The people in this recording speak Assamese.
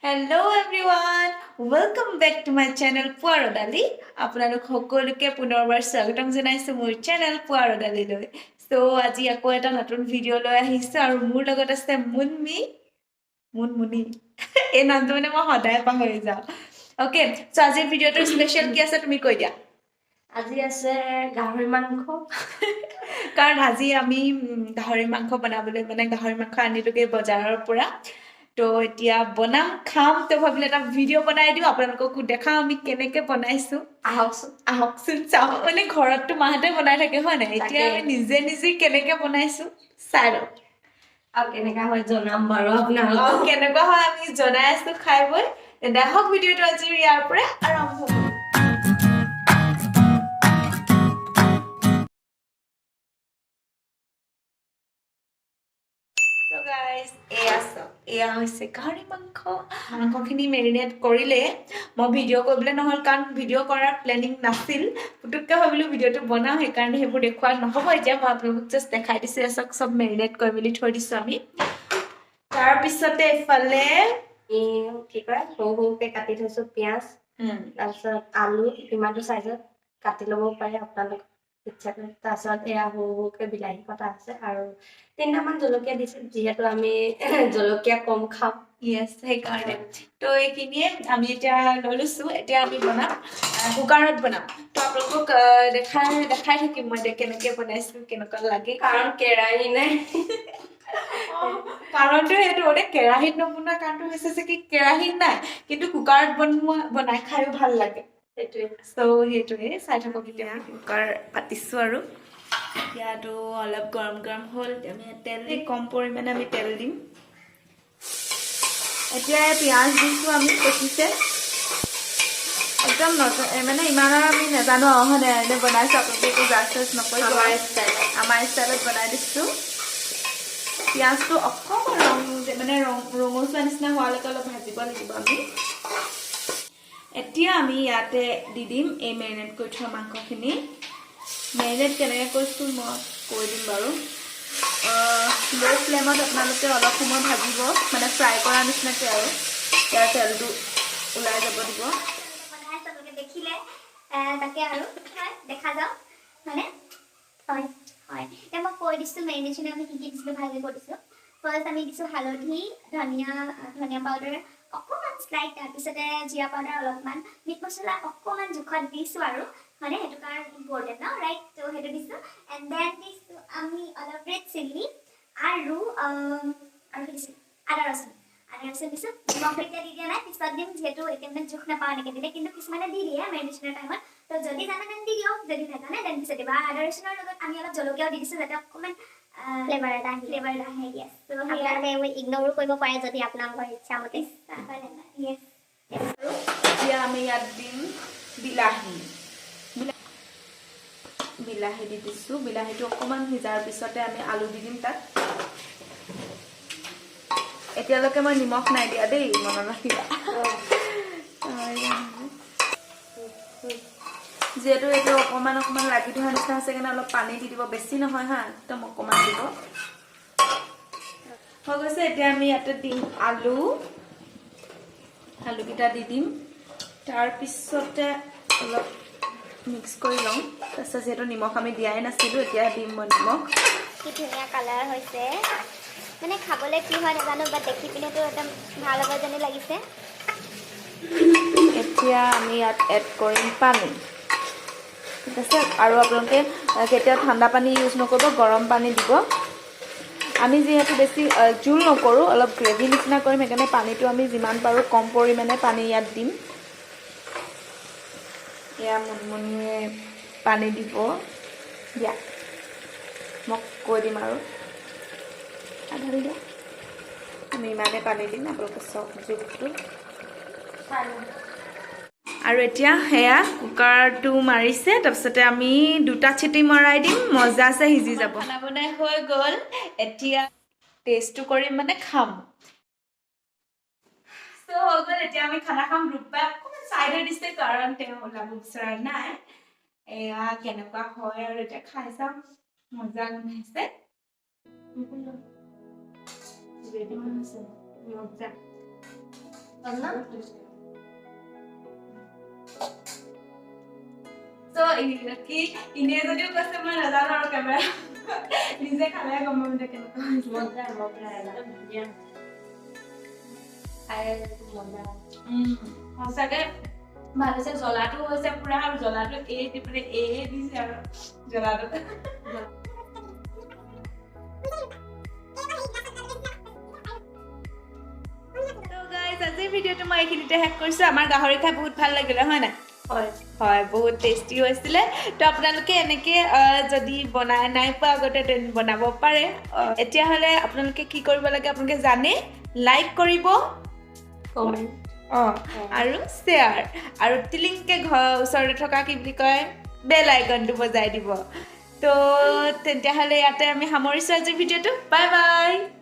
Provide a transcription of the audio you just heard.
Hello everyone, welcome back to my channel Puarodali. আপোনালোক সকলোকে পুনৰবাৰ স্বাগতম জনাইছো মোৰ চেনেল পুৱাৰদালি লৈ। সো আজি আকৌ এটা নতুন ভিডিও লৈ আহিছো আৰু মোৰ লগত আছে মুনমুনি এই নামটো মানে মই সদায় পাহৰি যাওঁ। ওকে, সো আজিৰ ভিডিওটোৰ স্পেশাল কি আছে তুমি কৈ দিয়া। আজি আছে গাহৰি মাংস কাৰণ আজি আমি গাহৰি মাংস বনাবলৈ মানে গাহৰি মাংস আনিলোগে বজাৰৰ পৰা। তো এতিয়া বনাম খাম তো ভাবিলে এটা ভিডিও বনাই দিও আপোনালোককো দেখাও আমি কেনেকৈ বনাইছো। আহকচোন চাওঁ। মানে ঘৰততো মাহঁতে বনাই থাকে হয় নাই, এতিয়া আমি নিজে নিজে কেনেকৈ বনাইছো চাই লওঁ আৰু কেনেকা হয় জনাম বাৰু আপোনালোকক। কেনেকুৱা হয় আমি জনাই আছো খাই বৈ। দেখক ভিডিওটো আজি ইয়াৰ পৰা আৰম্ভ কৰোঁ। So guys, এয়া হৈছে গাহৰি মাংসখিনি মেৰিনেট কৰিলে মই ভিডিও কৰিবলৈ নহ'ল কাৰণ ভিডিও কৰাৰ প্লেনিং নাছিল। পুতুককৈ ভাবিলোঁ ভিডিওটো বনাওঁ, সেইকাৰণে সেইবোৰ দেখুওৱা নহ'ব। এতিয়া মই আপোনালোকক জাষ্ট দেখাই দিছোঁ এচক চব মেৰিনেট কৰি মেলি থৈ দিছোঁ আমি। তাৰপিছতে এইফালে কি কয় সৰুকে কাটি থৈছোঁ পিঁয়াজ, তাৰপিছত আলু ইমানটো চাইজত কাটি ল'ব পাৰে আপোনালোক ইচ্ছা কৰে। তাৰপিছত এয়া সৰুকে বিলাহী কটা আছে আৰু 3টামান জলকীয়া দিছোঁ যিহেতু আমি জলকীয়া কম খাওঁ। ইয়েছ, সেইকাৰণে তো এইখিনিয়ে আমি এতিয়া লৈ লৈছোঁ। এতিয়া আমি বনাম কুকাৰত বনাম। তো আপোনালোকক দেখাই থাকিম মই এতিয়া কেনেকৈ বনাইছোঁ, কেনেকুৱা লাগে। কাৰণ কেৰাহী নাই। কাৰণটো সেইটো মানে কেৰাহীত নবনোৱা কাৰণটো হৈছে যে কি কেৰাহীত নাই কিন্তু কুকাৰত বনাই খায়ো ভাল লাগে। সেইটোৱে সেইটোৱে চাই থাকক। এতিয়া কুকাৰ পাতিছোঁ আৰু এতিয়াতো অলপ গৰম হ'ল। আমি তেল কম পৰিমাণে আমি তেল দিম। এতিয়া পিঁয়াজ দিছোঁ আমি কচিছে একদম মানে ইমান আৰু আমি নাজানো হয় নাই, এনে বনাইছোঁ আপোনালোকে একো জাজ নকৰিব। আমাৰ ষ্টাইলত বনাই দিছোঁ। পিঁয়াজটো অকণমান মানে ৰঙচুৱা নিচিনা হোৱালৈকে অলপ ভাজিব লাগিব আমি। এতিয়া আমি ইয়াতে দি দিম এই মেৰিনেট কৰি থোৱা মাংসখিনি। মেৰিনেট কেনেকৈ কৰিছোঁ মই কৈ দিম বাৰু। ল' ফ্লেমত আপোনালোকে অলপ সময় ভাজিব, মানে ফ্ৰাই কৰা নিচিনাকৈ আৰু ইয়াৰ তেলটো ওলাই যাব দিব। দেখিলে তাকে আৰু দেখা যাওক মানে হয় হয়। এতিয়া মই কৈ দিছোঁ মেৰিনেশ্যনে আমি কি কি দিছিলোঁ ভালকৈ কৈ দিছোঁ। ফাৰ্ষ্ট আমি দিছোঁ হালধি, ধনিয়া পাউডাৰ অকণমান স্লাইট, তাৰপিছতে জিৰা পাউডাৰ অলপমান, মিট মছলা অকণমান জোখত দিছোঁ আৰু মানে সেইটো কাৰণে ইম্পৰ্টেণ্ট ন, ৰাইট। তো সেইটো দিছোঁ। এণ্ড দেন দিছোঁ আমি অলপ ৰেড চিলি আৰু দিছোঁ আদা ৰচুন দিছোঁ। নিমখ এতিয়া দি দিয়া নাই, পিছত দিম যিহেতু এতিয়া মানে জোখ নাপাওঁ এনেকৈ দিলে, কিন্তু কিছুমানে দি দিয়ে মেৰিনেশ্যনৰ টাইমত। তো যদি জানে তেন্তে দি দিয়ক, যদি নাজানে দেন পিছত দিবা। আদা ৰচুনৰ লগত আমি অলপ জলকীয়াও দি দিছোঁ যাতে অকণমান ফ্লেভাৰ এটা আহে। ইয়েছ। তো আপোনালোকে এইবোৰ ইগনৰো কৰিব পাৰে যদি আপোনালোকৰ ইচ্ছা মতে। ইয়েছ। এতিয়া আমি ইয়াত দিম বিলাহী দি দিছোঁ। বিলাহীটো অকণমান সিজাৰ পিছতে আমি আলু দি দিম তাত। এতিয়ালৈকে মই নিমখ নাই দিয়া দেই, মনত ৰাখিবা। যিহেতু এইটো অকণমান লাগি থোৱা নিচিনা হৈছে কাৰণে অলপ পানী দি দিব, বেছি নহয় হা, একদম অকণমান দিব। হৈ গৈছে। এতিয়া আমি ইয়াতে দিম আলুকেইটা দি দিম। তাৰপিছতে অলপ মিক্স কৰি লওঁ। তাৰপিছত যিহেতু নিমখ আমি দিয়াই নাছিলোঁ, এতিয়া দিম মই নিমখ। কি ধুনীয়া কালাৰ হৈছে, মানে খাবলৈ কি হয় নাজানো, বাট দেখি পিনেতো একদম ভাল হ'ব যেনে লাগিছে। এতিয়া আমি ইয়াত এড কৰিম পানী, ঠিক আছে। আৰু আপোনালোকে কেতিয়াও ঠাণ্ডা পানী ইউজ নকৰিব, গৰম পানী দিব। আমি যিহেতু বেছি জোল নকৰোঁ, অলপ গ্ৰেভি নিচিনা কৰিম, সেইকাৰণে পানীটো আমি যিমান পাৰোঁ কম পৰিমাণে পানী ইয়াত দিম। এয়া মুনমুনিয়ে পানী দিব দিয়া, মই কৈ দিম আৰু আধা দিয়া। আমি ইমানে পানী দিম, আপোনালোকে চব জোখটো। আৰু এতিয়া সেয়া কুকাৰটো মাৰিছে, তাৰপিছতে আমি 2টা চিটি মৰাই দিম, মজাছে সিজি যাব। খানা বনাই হৈ গ'ল, এতিয়া টেষ্টটো কৰিম মানে খাম। হৈ গ'ল, এতিয়া আমি খানা খাম। ৰূপা অকণমান চাইডে দিছে কাৰণ তেওঁ ওলাব বিচৰা নাই। এয়া কেনেকুৱা হয় আৰু এতিয়া খাই চাম। মজা গোন্ধাইছে। মজা। So, কি ইনে যদিও কৈছে মই নাজানো আৰু কেমেৰা নিজে খালে গম পাম যে কেনেকুৱা সঁচাকে ভাল হৈছে জ্বলাটো হৈছে পুৰা আৰু জ্বলাটো দি দিছে আৰু জ্বলাটো আজিৰ ভিডিঅ'টো মই এইখিনিতে শেষ কৰিছোঁ আমাৰ গাহৰি খাই বহুত ভাল লাগিলে হয় নাই হয় বহুত টেষ্টি হৈছিলে তো আপোনালোকে এনেকৈ যদি বনাই নাই পোৱা আগতে বনাব পাৰে এতিয়াহ'লে আপোনালোকে কি কৰিব লাগে আপোনালোকে জানে লাইক কৰিব কমেণ্ট আৰু শ্বেয়াৰ আৰু টিলিংকে ওচৰতে থকা কি বুলি কয় বেল আইকনটো বজাই দিব তো তেতিয়াহ'লে ইয়াতে আমি সামৰিছোঁ আজিৰ ভিডিঅ'টো বাই বাই